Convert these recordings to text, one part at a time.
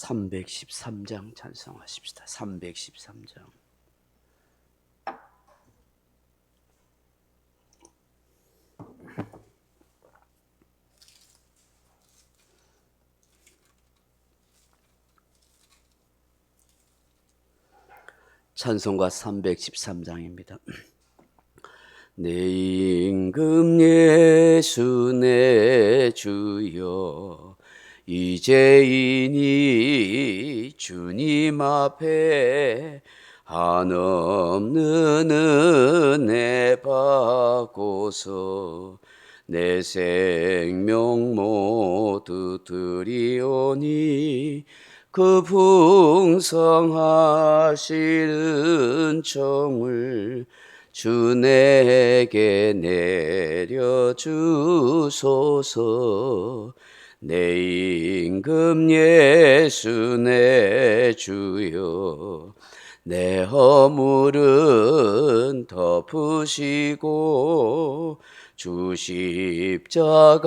313장 찬송하십시다. 313장. 찬송가 313장입니다. 내 임금 예수 내 주여 이제이니 주님 앞에 한없는 은혜 받고서 내 생명 모두 드리오니 그 풍성하신 은총을 주 내게 내려주소서. 내 임금 예수 내 주여 내 허물은 덮으시고 주 십자가에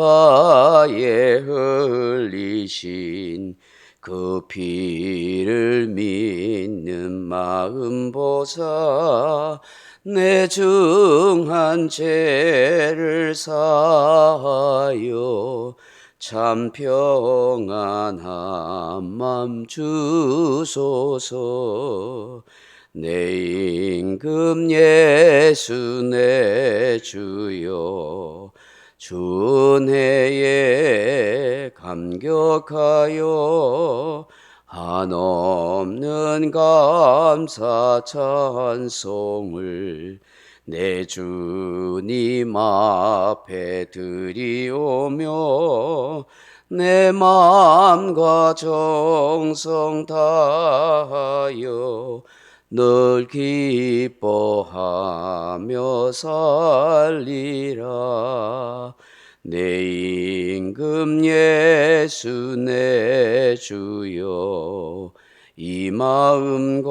흘리신 그 피를 믿는 마음 보사 내 중한 죄를 사하여 참 평안한 맘 주소서. 내 임금 예수 내 주여 주 은혜에 감격하여 한없는 감사 찬송을 내 주님 앞에 드리오며 내 마음과 정성 다하여 늘 기뻐하며 살리라. 내 임금 예수 내 주여 이 마음과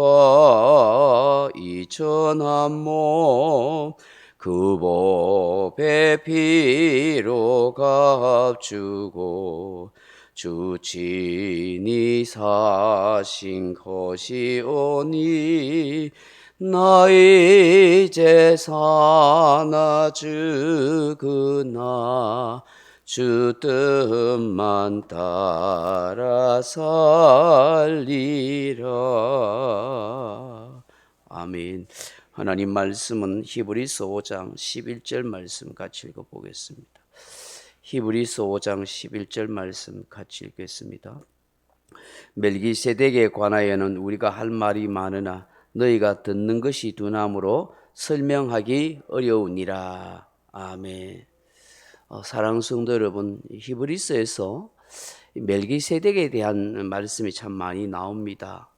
이 전한 몸 그 법의 피로 값주고 주 친히 사신 것이오니 나 이제 사나 죽으나 주 뜻만 따라 살리라. 아멘. 하나님 말씀은 히브리서 5장 11절 말씀 같이 읽어보겠습니다. 히브리서 5장 11절 말씀 같이 읽겠습니다. 멜기세덱에 관하여는 우리가 할 말이 많으나 너희가 듣는 것이 둔함으로 설명하기 어려우니라. 아멘. 사랑하는 성도 여러분, 히브리서에서 멜기세덱에 대한 말씀이 참 많이 나옵니다.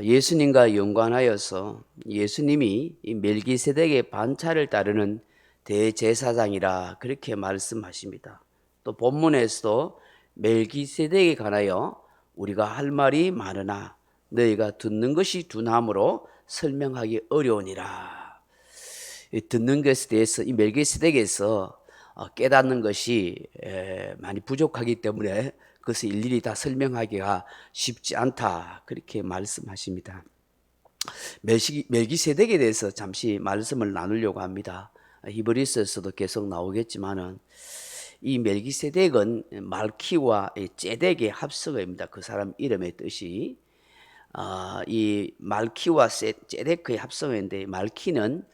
예수님과 연관하여서 예수님이 이 멜기세덱의 반차를 따르는 대제사장이라 그렇게 말씀하십니다. 또 본문에서도 멜기세덱에 관하여 우리가 할 말이 많으나 너희가 듣는 것이 둔함으로 설명하기 어려우니라. 듣는 것에 대해서 이 멜기세덱에서 깨닫는 것이 많이 부족하기 때문에 그것을 일일이 다 설명하기가 쉽지 않다 그렇게 말씀하십니다. 멜기세덱에 대해서 잠시 말씀을 나누려고 합니다. 히브리서에서도 계속 나오겠지만은 이 멜기세덱은 말키와 제덱의 합성어입니다. 그 사람 이름의 뜻이 이 말키와 제덱의 합성어인데 말키는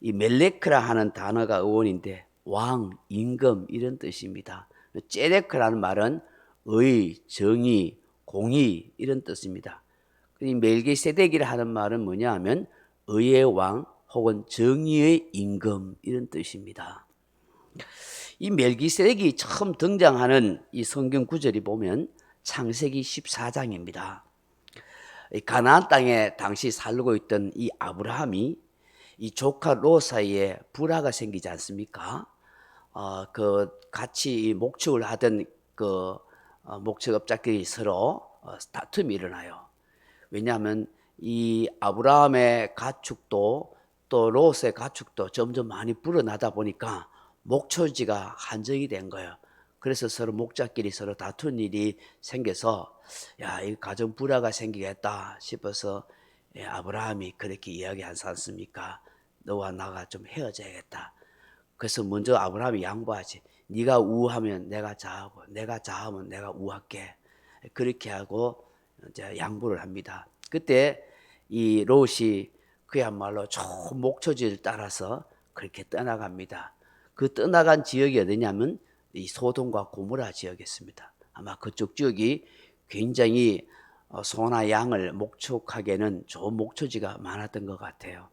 이 멜레크라 하는 단어가 어원인데 왕, 임금 이런 뜻입니다. 제덱라는 말은 의, 정의, 공의 이런 뜻입니다. 이 멜기세덱이라 하는 말은 뭐냐 하면 의의 왕 혹은 정의의 임금 이런 뜻입니다. 이 멜기세덱이 처음 등장하는 이 성경 구절이 보면 창세기 14장입니다. 가나안 땅에 당시 살고 있던 이 아브라함이 이 조카 롯 사이에 불화가 생기지 않습니까? 그 같이 목축을 하던 그 목축업자끼리 서로 다툼이 일어나요. 왜냐하면 이 아브라함의 가축도 또 롯의 가축도 점점 많이 불어나다 보니까 목초지가 한정이 된 거예요. 그래서 서로 목자끼리 서로 다투는 일이 생겨서 야, 이 가정 불화가 생기겠다 싶어서 아브라함이 그렇게 이야기하지 않습니까? 너와 나가 좀 헤어져야겠다. 그래서 먼저 아브라함이 양보하지. 네가 우하면 내가 좌하고 내가 좌하면 내가 우할게. 그렇게 하고 이제 양보를 합니다. 그때 이 롯이 그야말로 좋은 목초지를 따라서 그렇게 떠나갑니다. 그 떠나간 지역이 어디냐면 이 소돔과 고모라 지역이었습니다. 아마 그쪽 지역이 굉장히 소나 양을 목축하기에는 좋은 목초지가 많았던 것 같아요.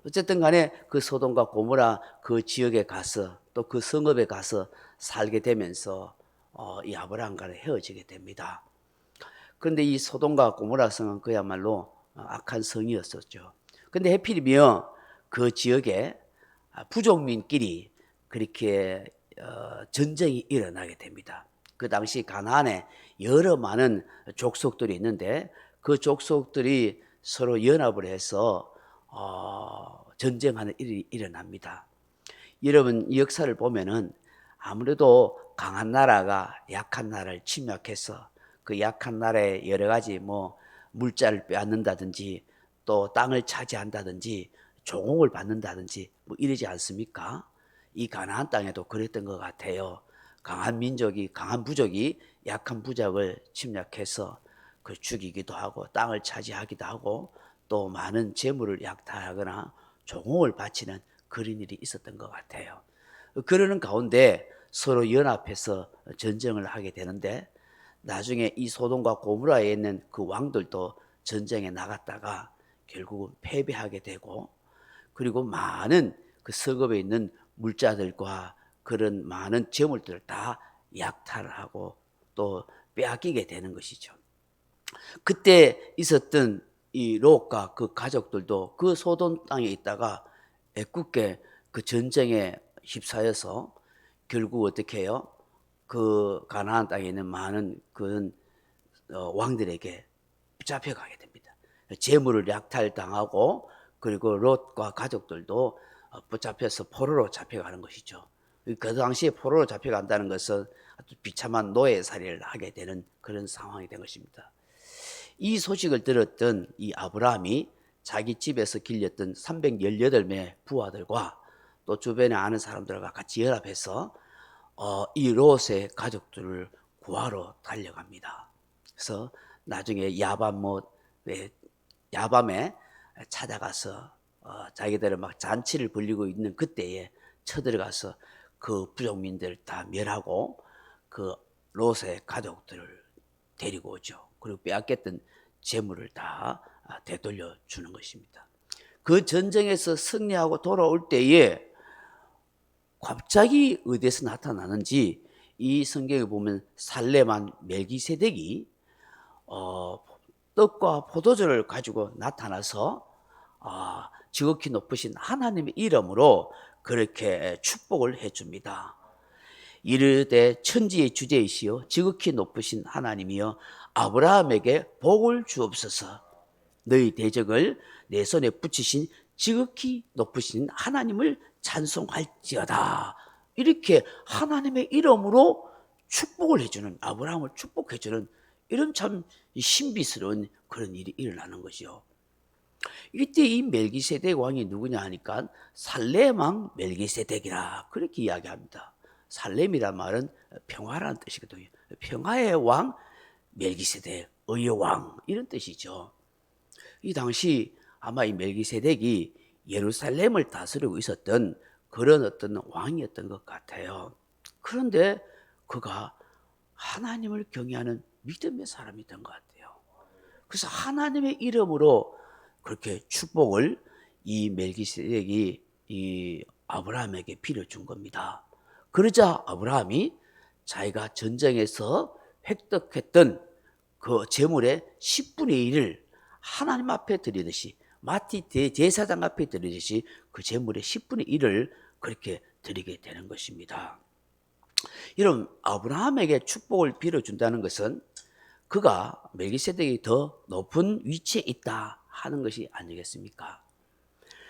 어쨌든 간에 그 소돔과 고모라 그 지역에 가서 또 그 성읍에 가서 살게 되면서 이 아브라함과는 헤어지게 됩니다. 그런데 이 소돔과 고모라 성은 그야말로 악한 성이었었죠. 근데 해필이면 그 지역에 부족민끼리 그렇게 전쟁이 일어나게 됩니다. 그 당시 가나안에 여러 많은 족속들이 있는데 그 족속들이 서로 연합을 해서 전쟁하는 일이 일어납니다. 여러분 이 역사를 보면은 아무래도 강한 나라가 약한 나라를 침략해서 그 약한 나라의 여러 가지 뭐 물자를 빼앗는다든지 또 땅을 차지한다든지 조공을 받는다든지 뭐 이러지 않습니까? 이 가나안 땅에도 그랬던 것 같아요. 강한 민족이 강한 부족이 약한 부족을 침략해서 그 죽이기도 하고 땅을 차지하기도 하고 또 많은 재물을 약탈하거나 조공을 바치는 그런 일이 있었던 것 같아요. 그러는 가운데 서로 연합해서 전쟁을 하게 되는데 나중에 이 소돔과 고모라에 있는 그 왕들도 전쟁에 나갔다가 결국은 패배하게 되고 그리고 많은 그 성읍에 있는 물자들과 그런 많은 재물들을 다 약탈하고 또 빼앗기게 되는 것이죠. 그때 있었던 이 롯과 그 가족들도 그 소돔 땅에 있다가 애꿎게 그 전쟁에 휩싸여서 결국 어떻게 해요? 그 가나안 땅에 있는 많은 그런 왕들에게 붙잡혀가게 됩니다. 재물을 약탈당하고 그리고 롯과 가족들도 붙잡혀서 포로로 잡혀가는 것이죠. 그 당시에 포로로 잡혀간다는 것은 아주 비참한 노예살이를 하게 되는 그런 상황이 된 것입니다. 이 소식을 들었던 이 아브라함이 자기 집에서 길렸던 318명의 부하들과 또 주변에 아는 사람들과 같이 연합해서 이 롯의 가족들을 구하러 달려갑니다. 그래서 나중에 야밤에 찾아가서 자기들은 막 잔치를 벌이고 있는 그때에 쳐들어가서 그 부족민들을 다 멸하고 그 롯의 가족들을 데리고 오죠. 그리고 빼앗겼던 재물을 다 되돌려 주는 것입니다. 그 전쟁에서 승리하고 돌아올 때에 갑자기 어디에서 나타나는지 이 성경에 보면 살레만 멜기세덱이 떡과 포도주를 가지고 나타나서 지극히 높으신 하나님의 이름으로 그렇게 축복을 해줍니다. 이르되 천지의 주제이시여 지극히 높으신 하나님이여 아브라함에게 복을 주옵소서. 너희 대적을 내 손에 붙이신 지극히 높으신 하나님을 찬송할지어다. 이렇게 하나님의 이름으로 축복을 해주는, 아브라함을 축복해주는 이런 참 신비스러운 그런 일이 일어나는 것이요. 이때 이 멜기세덱 왕이 누구냐 하니까 살렘 왕 멜기세덱이라 그렇게 이야기합니다. 살렘이란 말은 평화라는 뜻이거든요. 평화의 왕 멜기세덱, 의의 왕 이런 뜻이죠. 이 당시 아마 이 멜기세덱이 예루살렘을 다스리고 있었던 그런 어떤 왕이었던 것 같아요. 그런데 그가 하나님을 경외하는 믿음의 사람이었던 것 같아요. 그래서 하나님의 이름으로 그렇게 축복을 이 멜기세덱이 이 아브라함에게 빌어준 겁니다. 그러자 아브라함이 자기가 전쟁에서 획득했던 그 재물의 10분의 1을 하나님 앞에 드리듯이 마티 대제사장 앞에 드리듯이 그 재물의 10분의 1을 그렇게 드리게 되는 것입니다. 여러분 아브라함에게 축복을 빌어준다는 것은 그가 멜기세덱이 더 높은 위치에 있다 하는 것이 아니겠습니까?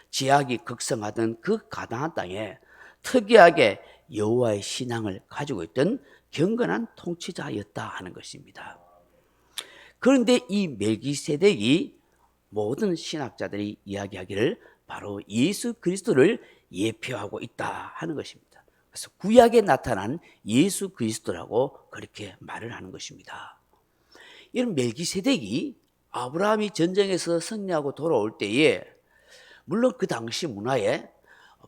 지악이 극성하던 그 가나안 땅에 특이하게 여호와의 신앙을 가지고 있던 경건한 통치자였다 하는 것입니다. 그런데 이 멜기세덱이 모든 신학자들이 이야기하기를 바로 예수 그리스도를 예표하고 있다 하는 것입니다. 그래서 구약에 나타난 예수 그리스도라고 그렇게 말을 하는 것입니다. 이런 멜기세덱이 아브라함이 전쟁에서 승리하고 돌아올 때에 물론 그 당시 문화에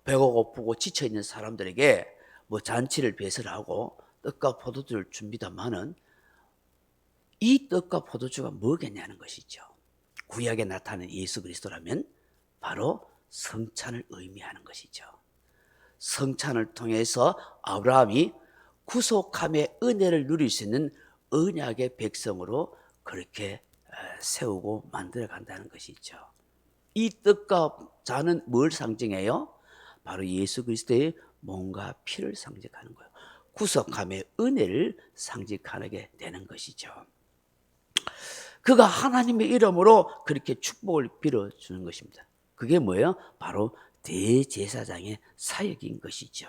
배가 고프고 지쳐있는 사람들에게 뭐 잔치를 배설하고 떡과 포도주를 줍니다마는 이 떡과 포도주가 뭐겠냐는 것이죠. 구약에 나타나는 예수 그리스도라면 바로 성찬을 의미하는 것이죠. 성찬을 통해서 아브라함이 구속함의 은혜를 누릴 수 있는 언약의 백성으로 그렇게 세우고 만들어 간다는 것이죠. 이 떡과 잔은 뭘 상징해요? 바로 예수 그리스도의 몸과 피를 상징하는 거예요. 구속함의 은혜를 상징하게 되는 것이죠. 그가 하나님의 이름으로 그렇게 축복을 빌어주는 것입니다. 그게 뭐예요? 바로 대제사장의 사역인 것이죠.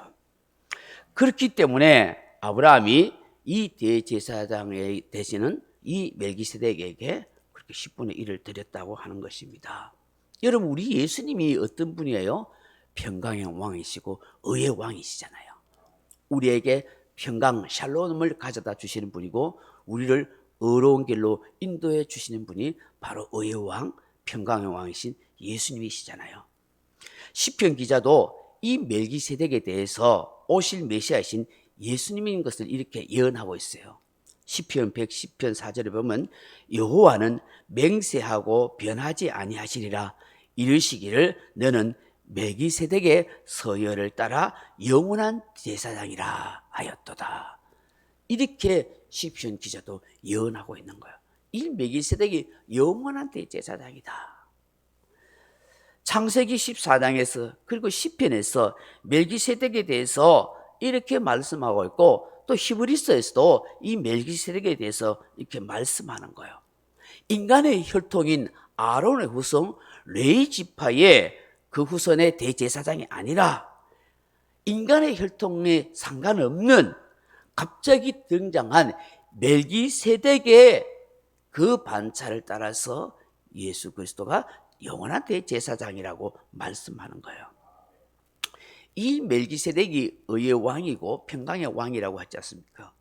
그렇기 때문에 아브라함이 이 대제사장의 대신은 이 멜기세덱에게 그렇게 10분의 1을 드렸다고 하는 것입니다. 여러분, 우리 예수님이 어떤 분이에요? 평강의 왕이시고 의의 왕이시잖아요. 우리에게 평강, 샬롬을 가져다 주시는 분이고 우리를 의로운 길로 인도해 주시는 분이 바로 의의 왕, 평강의 왕이신 예수님이시잖아요. 시편 기자도 이 멜기세덱에 대해서 오실 메시아이신 예수님인 것을 이렇게 예언하고 있어요. 시편 110편 4절에 보면 여호와는 맹세하고 변하지 아니하시리라 이르시기를 너는 멜기세덱의 서열을 따라 영원한 제사장이라 하였도다. 이렇게 시편 기자도 예언하고 있는 거예요. 이 멜기세덱이 영원한 대제사장이다. 창세기 14장에서 그리고 시편에서 멜기세덱에 대해서 이렇게 말씀하고 있고 또 히브리서에서도 이 멜기세덱에 대해서 이렇게 말씀하는 거예요. 인간의 혈통인 아론의 후손 레위 지파의 그 후손의 대제사장이 아니라 인간의 혈통에 상관없는 갑자기 등장한 멜기세덱의 그 반차를 따라서 예수 그리스도가 영원한 대제사장이라고 말씀하는 거예요. 이 멜기세덱이 의의 왕이고 평강의 왕이라고 하지 않습니까?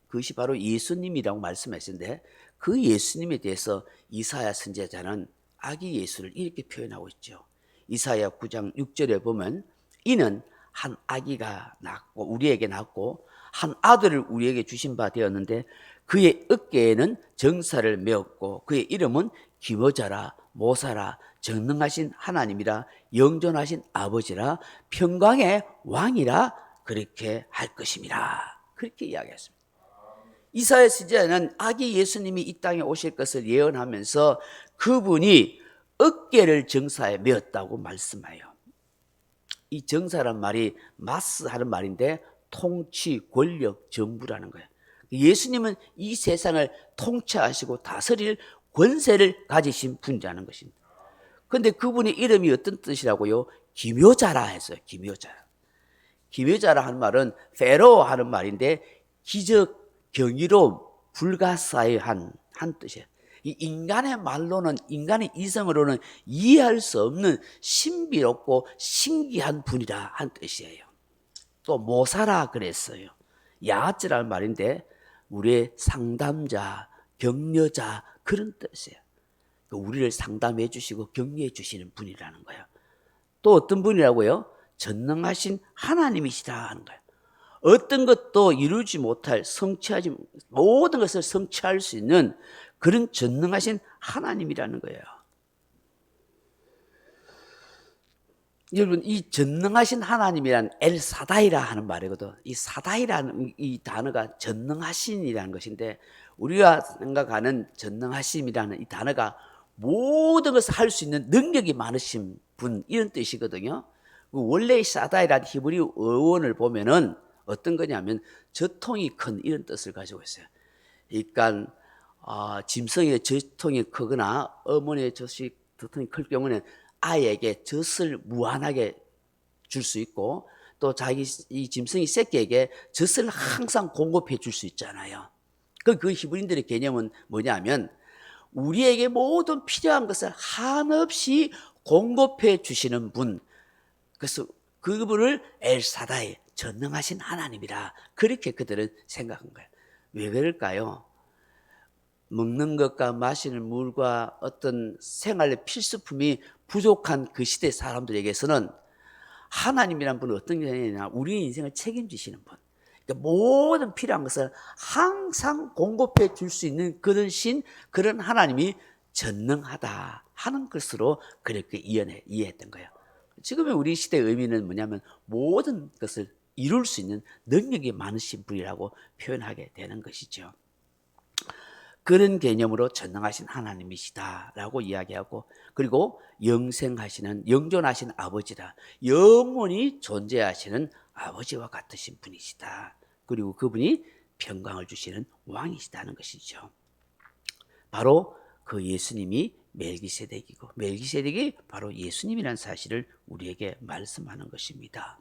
그것이 바로 예수님이라고 말씀하셨는데 그 예수님에 대해서 이사야 선지자는 아기 예수를 이렇게 표현하고 있죠. 이사야 9장 6절에 보면 이는 한 아기가 낳고 우리에게 낳고 한 아들을 우리에게 주신 바 되었는데 그의 어깨에는 정사를 메었고 그의 이름은 기묘자라 모사라 전능하신 하나님이라 영존하신 아버지라 평강의 왕이라 그렇게 할 것임이라 그렇게 이야기했습니다. 이사야 선지자는 아기 예수님이 이 땅에 오실 것을 예언하면서 그분이 어깨를 정사에 메었다고 말씀해요. 이 정사란 말이 마스 하는 말인데 통치, 권력, 정부라는 거예요. 예수님은 이 세상을 통치하시고 다스릴 권세를 가지신 분이라는 것입니다. 그런데 그분의 이름이 어떤 뜻이라고요? 기묘자라 했어요. 기묘자. 기묘자라 하는 말은 페로 하는 말인데 기적, 경이로움, 불가사의한 뜻이에요. 이 인간의 말로는 인간의 이성으로는 이해할 수 없는 신비롭고 신기한 분이라 한 뜻이에요. 또 모사라 그랬어요. 야하츠라는 말인데 우리의 상담자, 격려자 그런 뜻이에요. 우리를 상담해 주시고 격려해 주시는 분이라는 거예요. 또 어떤 분이라고요? 전능하신 하나님이시다 하는 거예요. 어떤 것도 이루지 못할 성취하지 모든 것을 성취할 수 있는 그런 전능하신 하나님이라는 거예요. 여러분 이 전능하신 하나님이란 엘사다이라 하는 말이거든. 이 사다이라는 이 단어가 전능하신이라는 것인데 우리가 생각하는 전능하심이라는 이 단어가 모든 것을 할 수 있는 능력이 많으신 분 이런 뜻이거든요. 원래 사다이라는 히브리 어원을 보면은 어떤 거냐면 저통이 큰 이런 뜻을 가지고 있어요. 그러니까 짐승의 저통이 크거나 어머니의 저통이 클 경우는 아이에게 젖을 무한하게 줄 수 있고 또 자기 이 짐승이 새끼에게 젖을 항상 공급해 줄 수 있잖아요. 그 히브리인들의 개념은 뭐냐면 우리에게 모든 필요한 것을 한없이 공급해 주시는 분, 그래서 그분을 엘사다이, 전능하신 하나님이라 그렇게 그들은 생각한 거예요. 왜 그럴까요? 먹는 것과 마시는 물과 어떤 생활의 필수품이 부족한 그 시대 사람들에게서는 하나님이란 분은 어떤 개념이냐, 우리의 인생을 책임지시는 분, 그러니까 모든 필요한 것을 항상 공급해 줄 수 있는 그런 그런 하나님이 전능하다 하는 것으로 그렇게 이해했던 거예요. 지금의 우리 시대의 의미는 뭐냐면 모든 것을 이룰 수 있는 능력이 많으신 분이라고 표현하게 되는 것이죠. 그런 개념으로 전능하신 하나님이시다라고 이야기하고, 그리고 영생하시는, 영존하신 아버지다, 영원히 존재하시는 아버지와 같으신 분이시다, 그리고 그분이 평강을 주시는 왕이시다는 것이죠. 바로 그 예수님이 멜기세덱이고, 멜기세덱이 바로 예수님이라는 사실을 우리에게 말씀하는 것입니다.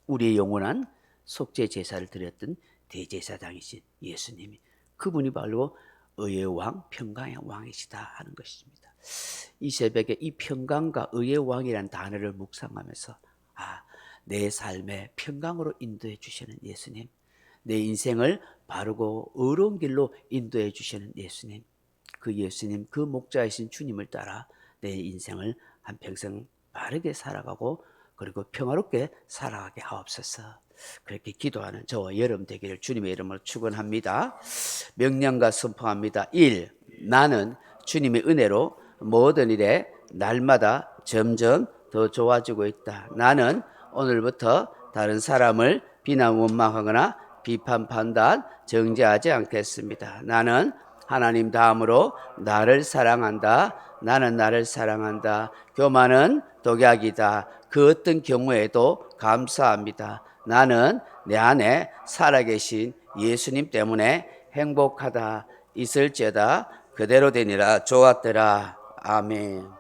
우리의 영원한 속죄 제사를 드렸던 대제사장이신 예수님이, 그분이 바로 의의 왕, 평강의 왕이시다 하는 것입니다. 이 새벽에 이 평강과 의의 왕이라는 단어를 묵상하면서 내 삶에 평강으로 인도해 주시는 예수님, 내 인생을 바르고 의로운 길로 인도해 주시는 예수님, 그 예수님, 그 목자이신 주님을 따라 내 인생을 한평생 바르게 살아가고 그리고 평화롭게 살아가게 하옵소서. 그렇게 기도하는 저와 여러분 되기를 주님의 이름으로 축원합니다. 명령과 선포합니다. 1. 나는 주님의 은혜로 모든 일에 날마다 점점 더 좋아지고 있다. 나는 오늘부터 다른 사람을 비난 원망하거나 비판 판단 정죄하지 않겠습니다. 나는 하나님 다음으로 나를 사랑한다. 나는 나를 사랑한다. 교만은 독약이다. 그 어떤 경우에도 감사합니다. 나는 내 안에 살아계신 예수님 때문에 행복하다. 있을지어다 그대로 되니라. 좋았더라. 아멘.